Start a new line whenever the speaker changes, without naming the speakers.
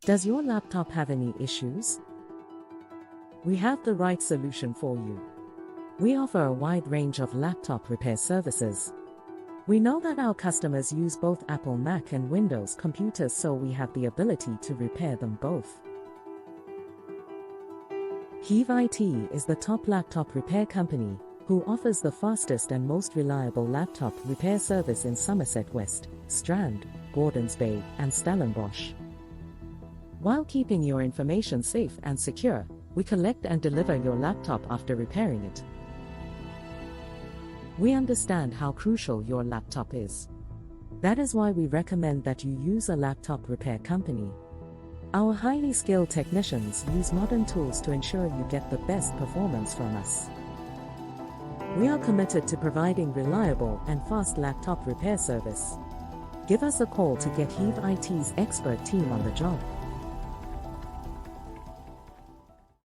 Does your laptop have any issues? We have the right solution for you. We offer a wide range of laptop repair services. We know that our customers use both Apple Mac and Windows computers, so we have the ability to repair them both. Heev IT is the top laptop repair company who offers the fastest and most reliable laptop repair service in Somerset West, Strand, Gordons Bay, and Stellenbosch. While keeping your information safe and secure, we collect and deliver your laptop after repairing it. We understand how crucial your laptop is. That is why we recommend that you use a laptop repair company. Our highly skilled technicians use modern tools to ensure you get the best performance from us. We are committed to providing reliable and fast laptop repair service. Give us a call to get Heev IT's expert team on the job.